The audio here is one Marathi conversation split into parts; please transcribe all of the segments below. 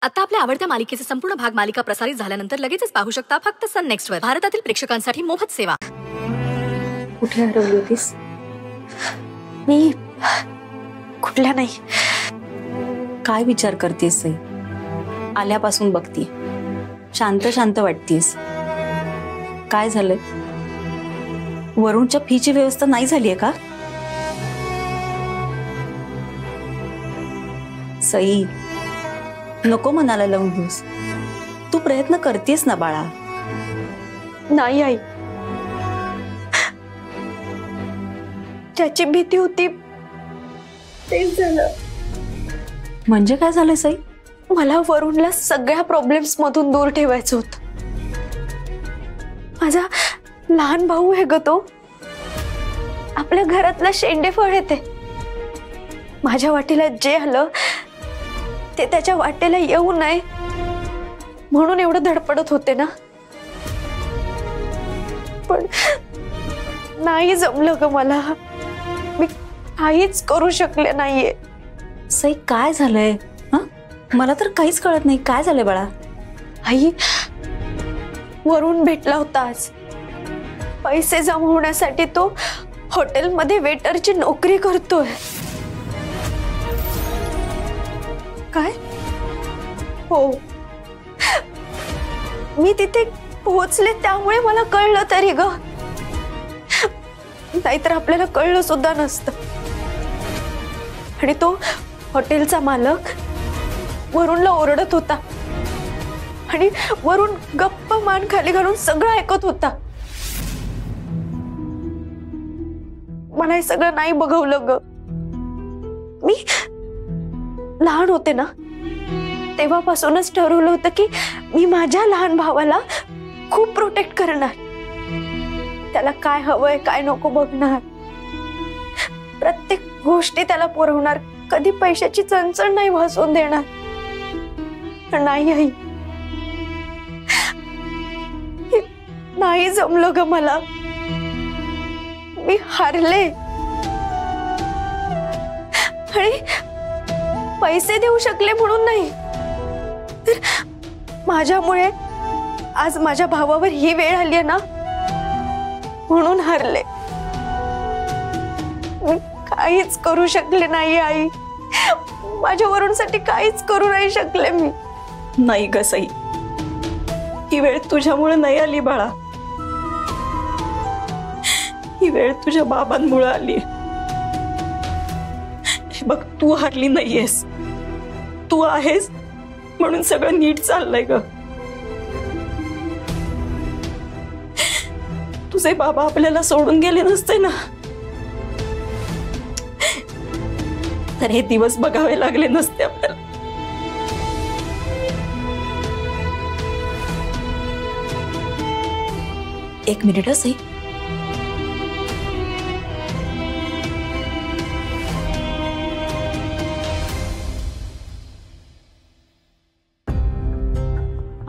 आता आपल्या आवडत्या मालिकेचे संपूर्ण भाग मालिका प्रसारित झाल्यानंतर लगेचच पाहू शकता फक्त सन नेक्स्ट वर। भारतातील प्रेक्षकांसाठी मोफत सेवा। कुठे हरवली होतीस? मी कुठल्या नाही। काय विचार करतेस? आल्यापासून बघती शांत शांत वाटतेस। काय झालंय? वरुणच्या फीची व्यवस्था नाही झालीये का? सई, नको मनाला लावून घेऊस। तू प्रयत्न करतेस ना बाळा। नाही आई, त्याची भीती होती तेच झालं। म्हणजे काय झालं सई? मला वरुणला सगळ्या प्रॉब्लेम्स मधून दूर ठेवायचं होतं। माझा लहान भाऊ आहे ग तो, आपल्या घरातला शेंडेफळ आहे ते। माझ्या वाटेला जे आलं ते त्याच्या वाटेला येऊ नये म्हणून एवढं धडपडत होते ना, पण नाही जमलं ग मला। मी काहीच करू शकले नाहीये। सई काय झालंय? मला तर काहीच कळत नाही। काय झालंय बाळा? आई, वरुण भेटला होता आज। पैसे जमवण्यासाठी तो हॉटेलमध्ये वेटरची नोकरी करतोय। काय? हो, मी तिथे पोहोचले त्यामुळे मला कळलं तरी ग, नाहीतर आपल्याला कळलं सुद्धा नसतं। आणि तो हॉटेलचा मालक वरुणला ओरडत होता आणि वरुण गप्प मान खाली घालून सगळं ऐकत होता। मला हे सगळं नाही बघवलं ग। मी लहान होते ना, तेव्हापासूनच ठरवलं होतं की मी माझ्या लहान भावाला खूप प्रोटेक्ट करणार। त्याला काय हवंय काय नको बघणार, प्रत्येक गोष्टी त्याला पुरवणार, कधी पैशाची चणचण नाही भासवून देणार। नाही आई, नाही जमलं ग मला। मी हारले आणि पैसे देऊ शकले म्हणून नाही, तर माझ्यामुळे आज माझ्या भावावर ही वेळ आली आहे ना, म्हणून हारले। मी काहीच करू शकले नाही आई, माझ्या वरुणसाठी काहीच करू नाही शकले मी। नाही ग सई, ही वेळ तुझ्यामुळे नाही आली बाळा, ही वेळ तुझ्या बाबांमुळे आली। बघ, तू हारली नाहीयेस, तू आहेस म्हणून सगळं नीट चाललंय ग। तुझे बाबा आपल्याला सोडून गेले नसते ना, तर हे दिवस बघावे लागले नसते आपल्याला। एक मिनिट सई,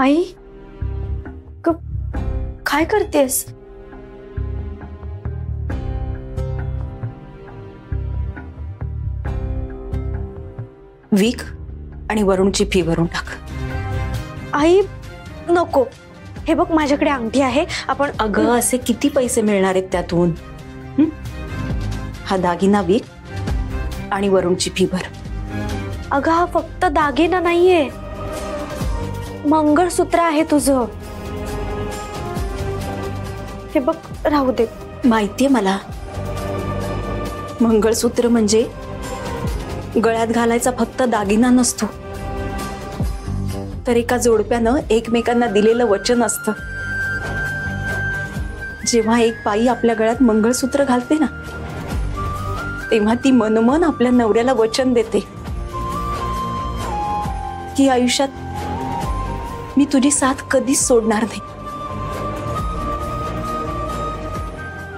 आई काय करतेस? वीक आणि वरुणची फी भरून टाक। आई नको, हे बघ माझ्याकडे अंगठी आहे, आपण। अगं असे किती पैसे मिळणार आहेत त्यातून? हा दागिना वीक आणि वरुणची फी भर। अगं हा फक्त दागिना नाहीये, मंगळसूत्र आहे तुझं। हे बघ, राहू दे। माहितीये मला, मंगळसूत्र म्हणजे गळ्यात घालायचा फक्त दागिना नसतो, तर एका जोडप्यानं एकमेकांना दिलेलं वचन असतं। जेव्हा एक बाई आपल्या गळ्यात मंगळसूत्र घालते ना, तेव्हा ती मनोमन आपल्या नवऱ्याला वचन देते की आयुष्यात मी तुझी साथ कधीच सोडणार नाही।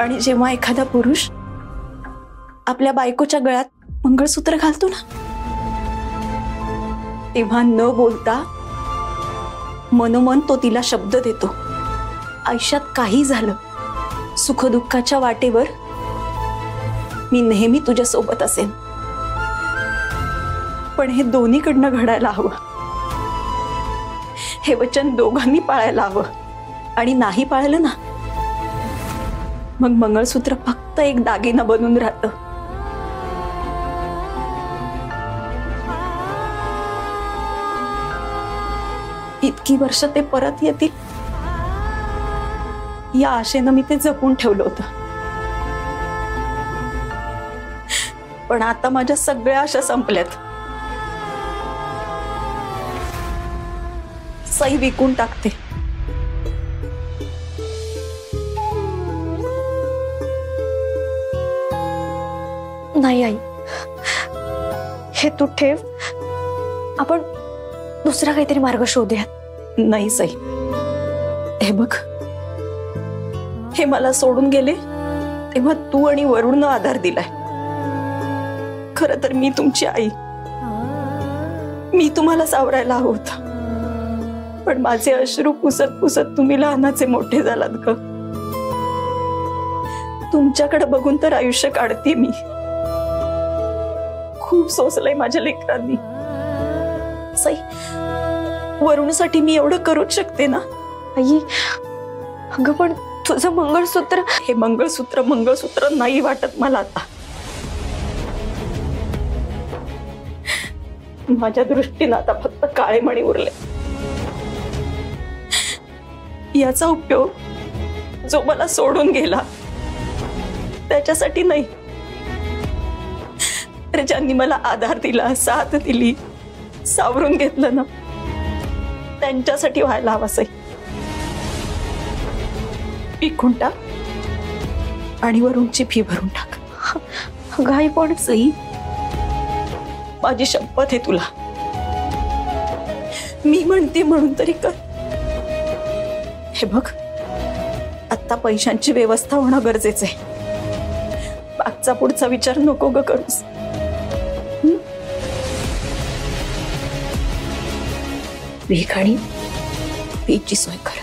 आणि जेव्हा एखादा पुरुष आपल्या बायकोच्या गळ्यात मंगळसूत्र घालतो ना, तेव्हा न बोलता मनोमन तो तिला शब्द देतो, आयुष्यात काही झालं, सुखदुःखाच्या वाटेवर मी नेहमी तुझ्या सोबत असेन। पण हे दोन्हीकडनं घडायला हवं। हे वचन दोघांनी पाळायला हवं. आणि नाही पाळलं ना, मग मंगळसूत्र फक्त एक दागिना बनून राहतं. इतकी वर्ष ते परत येतील या आशेनं मी ते जपून ठेवलं होतं. पण आता माझ्या सगळ्या आशा संपल्यात. सई विकून टाकते. नाही आई, हे तू ठेव. आपण दुसरा काहीतरी मार्ग शोधूयात. नाही सई, हे बघ, हे मला सोडून गेले तेव्हा तू आणि वरुणनं आधार दिलाय. खरं तर मी तुमची आई, मी तुम्हाला सावरायला हवं होतं. पण माझे अश्रू पुसत पुसत तुम्ही लहानाचे मोठे झालात ग. तुमच्याकडे बघून तर आयुष्य काढते मी. खूप सोसलंय माझ्या लेकरांनी. सई, वरुणसाठी मी एवढं करूच शकते ना. आई, अगं पण तुझं मंगळसूत्र. हे मंगळसूत्र नाही वाटत मला आता. माझ्या दृष्टीनं आता फक्त काळे मणी उरले. याचा उपयोग जो मला सोडून गेला त्याच्यासाठी नाही, तर ज्यांनी मला आधार दिला, साथ दिली, सावरून घेतलं ना, त्यांच्यासाठी व्हायला हवा. सई, विकून टाक आणि वरुणची फी भरून टाक. गाई पण. सई, माझी शपथ आहे तुला, मी म्हणते म्हणून तरी कर. हे बघ, आता पैशांची व्यवस्था होणं गरजेचं आहे. मागचा पुढचा विचार नको ग करूस. भीक आणि फीची सोय कर.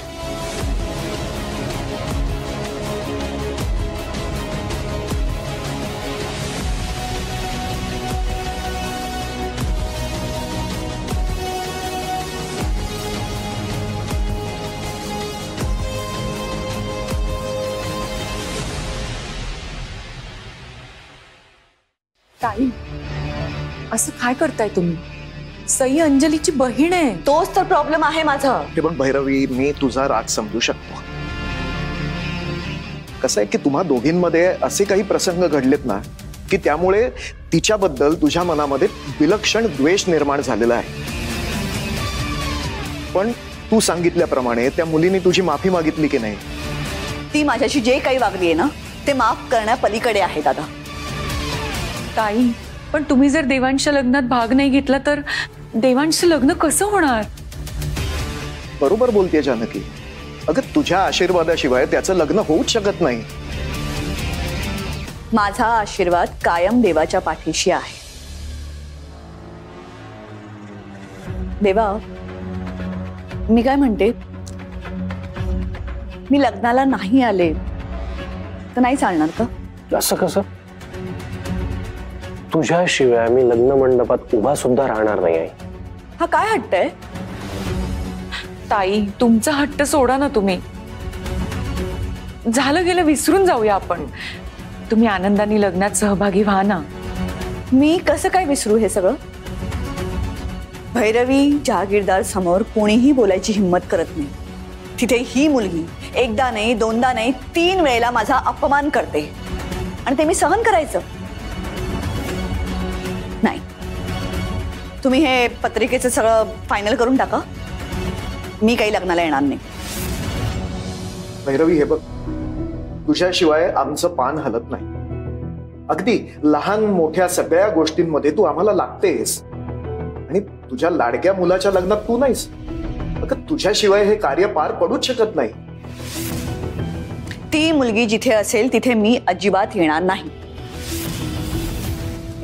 ताई, असं काय करताय तुम्ही? सई अंजलीची बहीण आहे. तोच तर प्रॉब्लेम आहे माझा. हे पण भैरवी, मी तुझा राग समजू शकतो. कसं आहे की तुम्हा दोघींमध्ये असे काही प्रसंग घडलेत ना की त्यामुळे तिच्याबद्दल तुझ्या मनामध्ये विलक्षण द्वेष निर्माण झालेला आहे. पण तू सांगितल्याप्रमाणे त्या मुलीने तुझी माफी मागितली की नाही? ती माझ्याशी जे काही वागली आहे ना, ते माफ करण्यापलीकडे आहे दादा. ताई, पण तुम्ही जर देवांशच्या लग्नात भाग नाही घेतला तर देवांशचं लग्न कसं होणार? बरोबर बोलतेय जानकी. अगं, तुझ्या आशीर्वादाशिवाय त्याचं लग्न होऊच शकत नाही. माझा आशीर्वाद कायम देवाच्या पाठीशी आहे. देवा, मी काय म्हणते, मी लग्नाला नाही आले तर नाही चालणार का? असं कसं? तुझ्याशिवाय मी लग्न मंडपात उभा सुद्धा राहणार नाही आहे. हा काय हट्ट आहे? ताई, तुमचा हट्ट सोडा ना. तुम्ही झालं गेलं विसरून जाऊया आपण. तुम्ही आनंदाने लग्नात सहभागी व्हा ना. मी कसं काय विसरू हे सगळं? भैरवी जहागीरदार समोर कोणीही बोलायची हिम्मत करत नाही. तिथे ही मुलगी एकदा नाही, दोनदा नाही, 3 वेळेला माझा अपमान करते आणि ते मी सहन करायचं नाही. तुम्ही हे पत्रिकेचं सगळं फायनल करून टाका. मी काही लग्नाला येणार नाही. भैरवी, हे बघ, तुझ्याशिवाय आमचं पान हलत नाही. अगदी लहान मोठ्या सगळ्या गोष्टींमध्ये तू आम्हाला लागतेस. आणि तुझ्या लाडक्या मुलाच्या लग्नात तू नाहीस. अगं, तुझ्याशिवाय हे कार्य पार पडूच शकत नाही. ती मुलगी जिथे असेल तिथे मी अजिबात येणार नाही.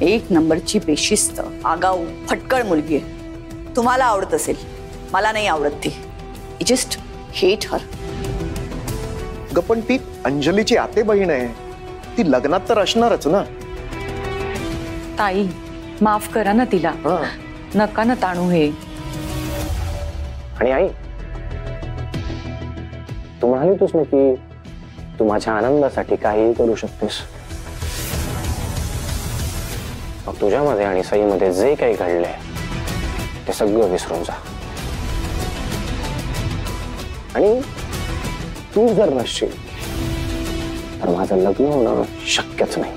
1 नंबरची बेशिस्त, आगाऊ, फटकळ मुलगी आहे. तुम्हाला आवडत असेल, मला नाही आवडत ती. I just hate her. ग, पण ती अंजलीची आते बहीण आहे. ती लग्नात तर असणारच ना. ताई, माफ करा ना तिला. नका ना ताणू हे. आणि आई, तू म्हणाली होतीस ना की तू माझ्या आनंदासाठी काहीही करू शकतेस. मग तुझ्यामध्ये आणि सईमध्ये जे काही घडलंय ते सगळं विसरून जा. आणि तू जर नसशील तर माझं लग्न होणं शक्यच नाही.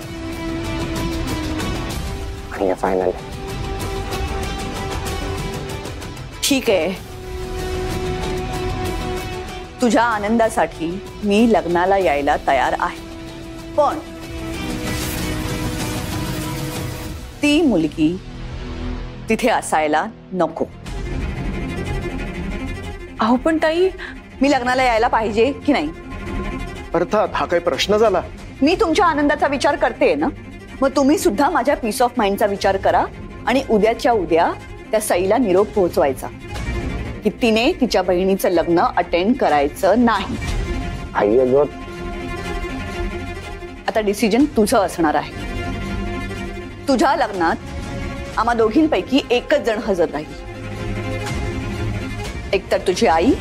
आणि हे फायनल आहे. ठीक आहे, तुझ्या आनंदासाठी मी लग्नाला यायला तयार आहे, पण ती मुलगी तिथे असायला नको. अहो पण ताई, मी लग्नाला यायला पाहिजे की नाही? अर्थात हा काही प्रश्न झाला? मी तुमच्या आनंदाचा विचार करते ना, मग तुम्ही सुद्धा माझ्या पीस ऑफ माइंडचा विचार करा. आणि उद्याच्या उद्या त्या सईला निरोप पोहोचवायचा की तिने तिच्या बहिणीचं लग्न अटेंड करायचं नाही. आई अगं, आता डिसिजन तुझं असणार आहे. तुझ्या लग्नात आम्हा दोघींपैकी एकच जण हजर राहील, एकतर तुझी आई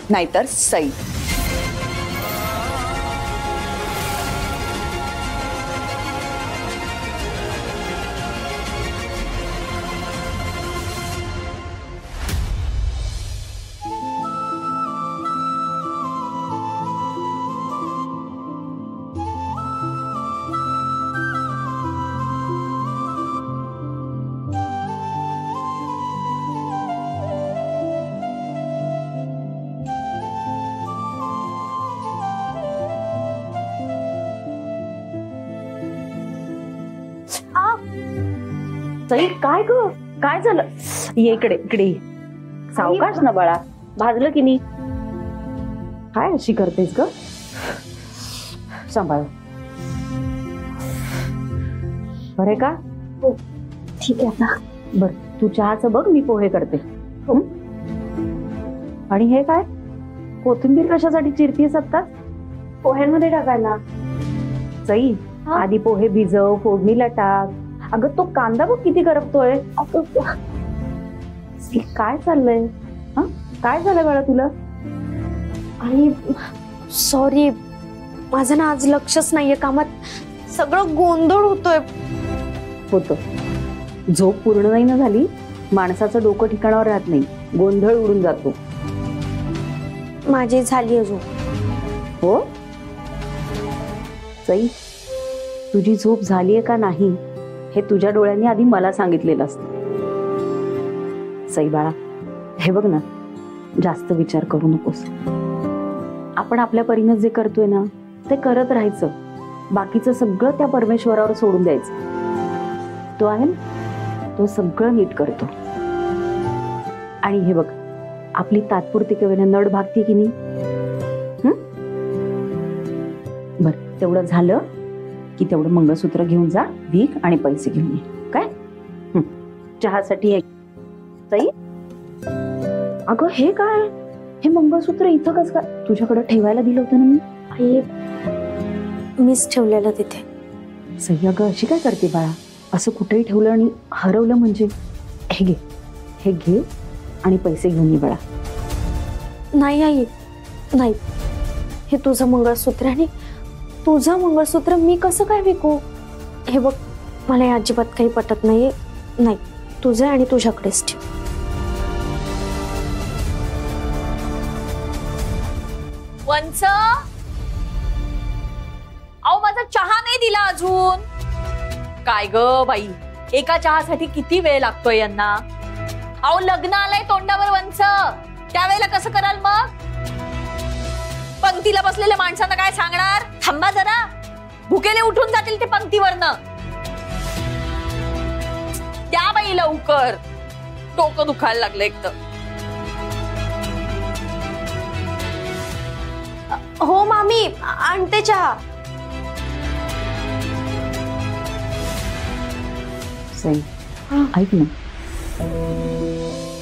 नाहीतर सई. सई, काय ग, काय झालं? ये इकडे इकडे. सावकाश ना बाळा, भाजलं की नाही? काय अशी करतेस ग? सांभाळ. बरे का? हो ठीक आहे ना. बर, तू चहाचं बघ, मी पोहे करते. आणि हे काय, कोथिंबीर कशासाठी चिरतीस आत्ता? पोह्यांमध्ये टाकायला. सई, आधी पोहे भिजव, फोडणीला टाक. अगं तो कांदा बघ किती करपतोय. काय चाललंय? काय झालं बाळा तुला? आणि सॉरी, माझं ना आज लक्षच नाहीये कामात, सगळं गोंधळ होतोय. होतं, झोप पूर्ण नाही ना झाली, माणसाचं डोकं ठिकाणावर राहत नाही, गोंधळ उडून जातो. माझी झाली अजून. हो सई, तुझी झोप झालीये का नाही हे तुझ्या डोळ्यांनी आधी मला सांगितलेलं असतं. सई बाळा, हे बघ ना, जास्त विचार करू नकोस. आपण आपल्या परीनं जे करतोय ना ते करत राहायचं. बाकीचं सगळं त्या परमेश्वरावर सोडून द्यायचं. तो आहे ना, तो सगळं नीट करतो. आणि हे बघ, आपली तात्पुरती कवेनं नड भागती की नाही? बर, तेवढं झालं की तेवढं मंगळसूत्र घेऊन जा, भीक आणि पैसे घेऊन ये. काय? चहासाठी आहे. सई, अगं हे काय, हे मंगळसूत्र इथं कसं काय? तुझ्याकडे ठेवायला दिलं होतं ना मी. आई, मीच ठेवलेलं तिथे. सई अगं अशी काय करते बाळा? असं कुठेही ठेवलं आणि हरवलं म्हणजे? हे घे, हे घे आणि पैसे घेऊन ये बाळा. नाही आई, नाही, हे तुझं मंगळसूत्र आणि तुझं मंगळसूत्र मी कसं काय विकू? हे बघ, मला हे अजिबात काही पटत नाहीये. नाही, तुझं आणि तुझ्याकडेच ठेव. वंच, अहो माझा चहा नाही दिला अजून. काय ग बाई, एका चहासाठी किती वेळ लागतोय यांना? अहो लग्न आलंय तोंडावर वंच, त्यावेळेला कसं कराल मग? पंक्तीला बसलेल्या माणसांना काय सांगणार? थांबा जरा, भुकेले उठून जातील ते पंक्तीवरनं. त्या बाई लवकर, डोकं दुखायला लागलं एक तर. हो मामी, आणते चहा. सई, ऐक ना.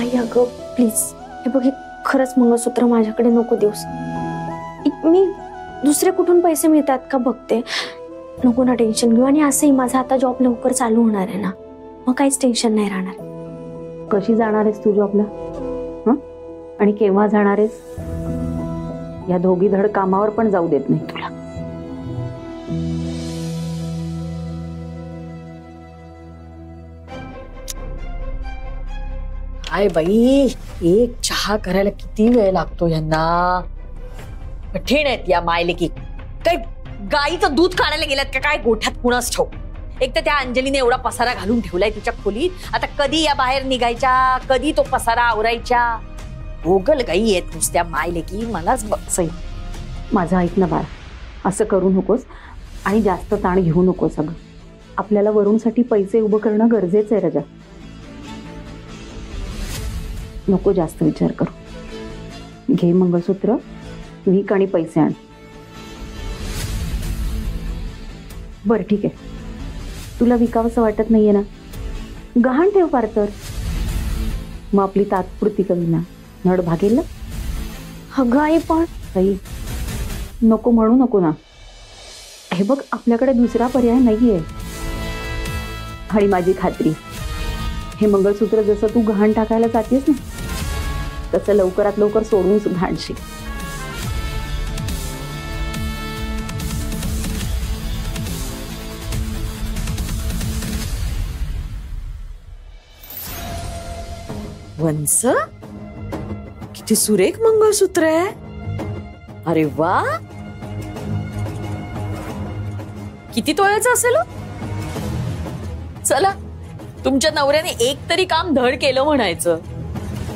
आई अगं प्लीज, हे बघ, हे खरंच मंगळसूत्र माझ्याकडे नको देऊस. मी दुसरे कुठून पैसे मिळतात का बघते. नको ना टेन्शन घेऊ. आणि असंही माझा आता जॉब लवकर चालू होणार आहे ना, मग काहीच टेन्शन नाही राहणार. कशी जाणार आहेस तू जॉबला? हं? आणि केव्हा जाणार आहेस? या दोघी धड कामावर पण जाऊ देत नाही तुला. काय बाई, एक चहा करायला किती वेळ लागतो यांना. कठीण आहेत या मायलेकी. काय गाईचं दूध काढायला गेल्यात का काय गोठ्यात कुणाच ठाऊक. एक तर त्या अंजलीने एवढा पसारा घालून ठेवलाय तिच्या खोलीत. आता कधी या बाहेर निघायच्या, कधी तो पसारा आवरायच्या. गोगल गाई आहेत नुसत्या मायलेकी. मलाच बघ. माझं ऐक ना बाळा, असं करू नकोस आणि जास्त ताण घेऊ नकोस. अगं आपल्याला वरूनसाठी पैसे उभं करणं गरजेचं आहे रजा. नको जास्त विचार करू. घे मंगळसूत्र, विक आणि पैसे आण. बरं ठीक आहे, तुला विकावंसं वाटत नाहीये ना? गहाण ठेव फार तर. मग आपली तात्पुरती कमी ना नड भागेल ना. अगं आई पण काही नको म्हणू नको ना. हे बघ, आपल्याकडे दुसरा पर्याय नाहीये. आणि माझी खात्री, हे मंगळसूत्र जसं तू गहाण टाकायला जातेस ना, तसं लवकरात लवकर सोडून सुद्धा आणशील. वंस, किती सुरेख मंगळसूत्र आहे. अरे वा, किती तोळ्याचं असेल? चला, तुमच्या नवऱ्याने एक तरी काम धड केलं म्हणायचं.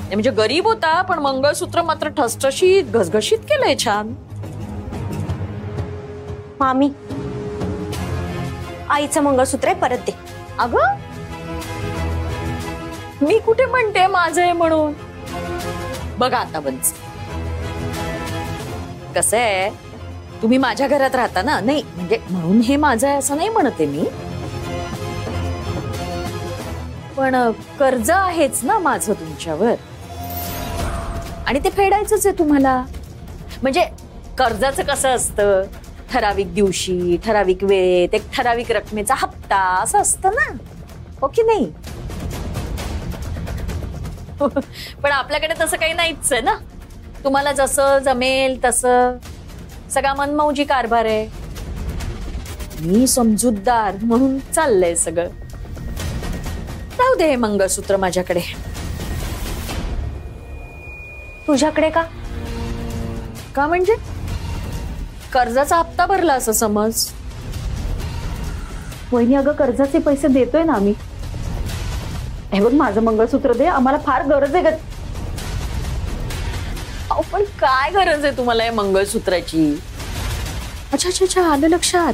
म्हणजे गरीब होता पण मंगळसूत्र मात्र ठसठशीत घसघशीत केलंय छान. मामी, आईचं मंगळसूत्र आहे, परत दे. अगं, मी कुठे म्हणते माझं आहे म्हणून. बघा आता बंच, कसं आहे, तुम्ही माझ्या घरात राहता ना. नाही म्हणजे म्हणून हे माझं आहे असं नाही म्हणते मी, पण कर्ज आहेच ना माझं तुमच्यावर आणि ते फेडायचंच आहे तुम्हाला. म्हणजे कर्जाचं कसं असतं, ठराविक दिवशी, ठराविक वेळेत, एक ठराविक रकमेचा हप्ता असं असतं ना, हो की नाही? पण आपल्याकडे तसं काही नाहीच आहे ना. तुम्हाला जसं जमेल तसं सगळा मनमौजी कारभार आहे. मी समजूतदार म्हणून चाललंय सगळं. राहू दे हे मंगळसूत्र माझ्याकडे. तुझ्याकडे का? का म्हणजे कर्जाचा हप्ता भरला असं समज. वहिनी, अगं कर्जाचे पैसे देतोय ना आम्ही. हे बघ, माझं मंगळसूत्र दे, आम्हाला फार गरज आहे. अहो पण काय गरज आहे तुम्हाला या मंगळसूत्राची? अच्छा अच्छा अच्छा, आलं लक्षात.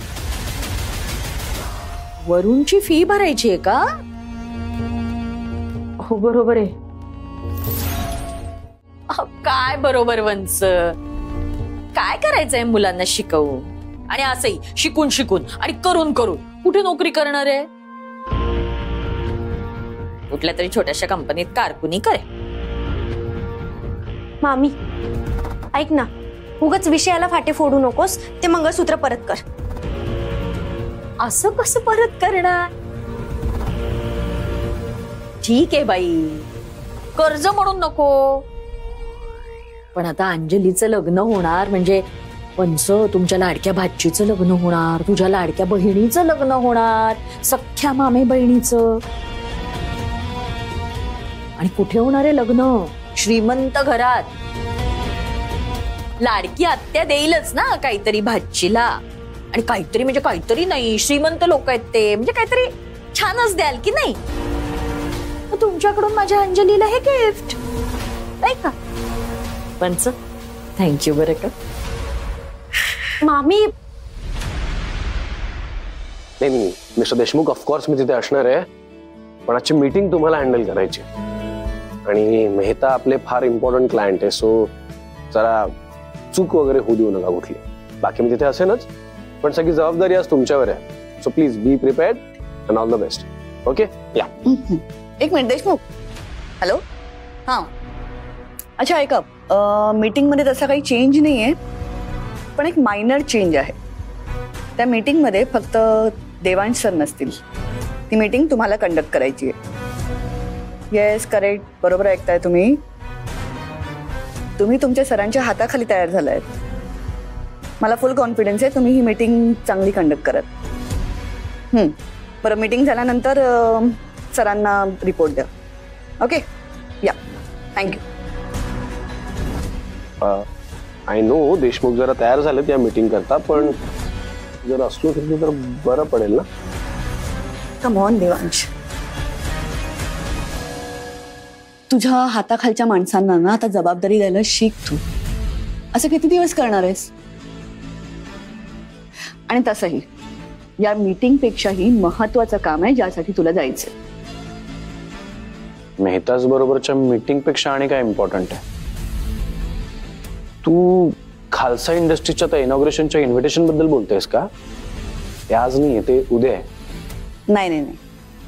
वरूनची फी भरायची आहे का? हो बरोबर आहे. काय बरोबर वंच? काय करायचंय मुलांना शिकवून आणि असंही शिकून शिकून आणि करून करून कुठे नोकरी करणार आहे? कुठल्या तरी छोट्याशा कंपनीत कारकुनी करे. मामी ऐक ना, उगाच विषयाला फाटे फोडू नकोस. ते मंगळसूत्र परत कर. असं कसं परत करणार? ठीक आहे बाई, कर्ज म्हणून नको. पण आता अंजलीचं लग्न होणार म्हणजे पंच, तुमच्या लाडक्या भाचीचं लग्न होणार, तुझ्या लाडक्या बहिणीचं लग्न होणार, सख्ख्या मामे बहिणीचं. आणि कुठे होणार आहे लग्न? श्रीमंत घरात. लाडकी आत्या देईलच ना काहीतरी भाचीला. आणि काहीतरी म्हणजे काहीतरी नाही, श्रीमंत लोक आहेत ते, म्हणजे काहीतरी छानच द्याल की नाही? तुमच्याकडून माझ्या अंजलीला हे गिफ्ट नाही का? पंच, थँक्यू बरं का. मामी नाही मिस्टर देशमुख, ऑफकोर्स मी तिथे असणार आहे, पण आजची मीटिंग तुम्हाला हँडल करायची आणि मेहता आपले फार इम्पॉर्टंट क्लायंट आहे. सो जरा चूक वगैरे होऊ देऊ नका कुठली. बाकी मी तिथे असेनच, पण सगळी जबाबदारी आज तुमच्यावर आहे. So please be prepared and all the best. Okay, या. एक मिनिट देशमुख. हॅलो, हां, अच्छा ऐका, मीटिंग मध्ये तसा काही चेंज नाही आहे, पण एक मायनर चेंज आहे. त्या मीटिंग मध्ये फक्त देवांश सर नसतील. ती मीटिंग तुम्हाला कंडक्ट करायची आहे. येस करेक्ट, बरोबर ऐकताय तुम्ही. तुम्ही तुमच्या सरांच्या हाताखाली तयार झालाय. मला फुल कॉन्फिडन्स आहे तुम्ही ही मीटिंग चांगली कंडक्ट करत. बरं, मीटिंग झाल्यानंतर सरांना रिपोर्ट द्या. ओके, या, थँक्यू. आय नो देशमुख जरा तयार झालेत या मीटिंग करता, पण जर असलो तर बरं पडेल ना. कम ऑन देवांश, तुझ्या हाताखालच्या माणसांना ना आता जबाबदारी द्यायला शिक तू. असं किती दिवस करणार आहेस? आणि तसंही या मीटिंग पेक्षाही महत्वाचं काम आहे ज्यासाठी तुला जायचंय. मेहताच बरोबरच्या मीटिंग पेक्षा आणि काय इम्पॉर्टंट आहे? तू खालसा इंडस्ट्रीच्या त्या इनॉग्रेशनच्या इन्व्हिटेशन बद्दल बोलतेस का? ते आज नाही, ते उद्या आहे. नाही नाही नाही,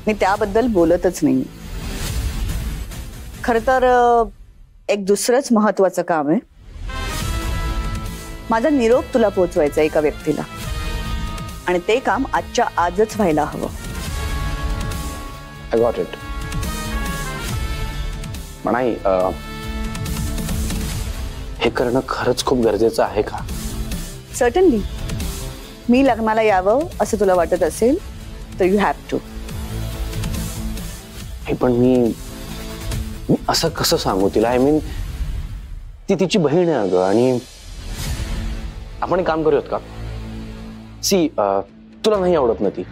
मी त्याबद्दल बोलतच नाही. खर तर एक दुसरंच महत्वाचं काम आहे. माझा निरोप तुला पोहोचवायचा एका व्यक्तीला, आणि ते काम आजच्या आजच व्हायला हवं. I got it. म्हणाई, हे करणं खरंच खूप गरजेचं आहे का? सर्टनली. मी लग्नाला यावं असं तुला वाटत असेल तर यू हॅव टू. हे पण मी असं कसं सांगू तिला? आय मीन, ती तिची बहीण आहे अगं. आणि आपण एक काम करूयात का? सी, तुला नाही आवडत ना ती,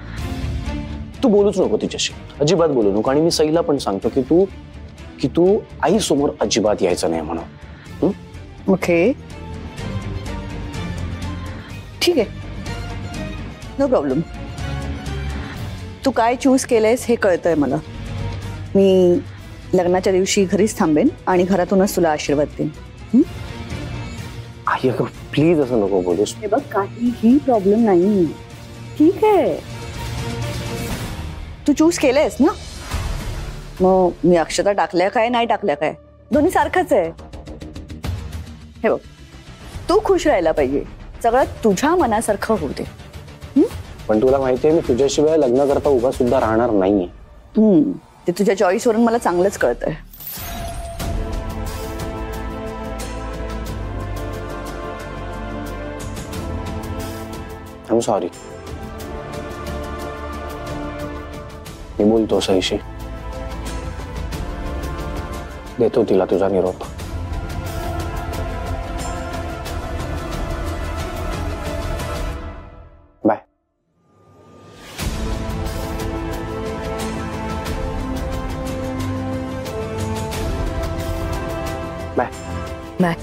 तू बोलूच नको तिच्याशी, अजिबात बोलू नको. आणि मी सईला पण सांगतो की तू आई समोर अजिबात यायचं नाही म्हणून. ओके, ठीक आहे, नो प्रॉब्लेम. तू काय चूज केलंयस हे कळतंय मला. मी लग्नाच्या दिवशी घरीच थांबेन आणि घरातूनच तुला आशीर्वाद देईन. आई अगं प्लीज असं नको बोलूस. हे बघ, काहीही प्रॉब्लेम नाही, ठीक आहे. तू चूज केलंयस ना, मग मी अक्षता टाकल्या काय नाही टाकल्या काय दोन्ही सारखंच आहे. हे बघ, तू खुश राहायला पाहिजे, सगळं तुझ्या मनासारखं होऊ दे. पण तुला माहितीये मी तुझ्याशिवाय लग्न करता उभा सुद्धा राहणार नाहीये. ते तुझ्या चॉईस वरून मला चांगलंच कळतंय. I am sorry. मी बोलतो सईशी, देतो तिला तुझा निरोप. बाय. बाय. बाय.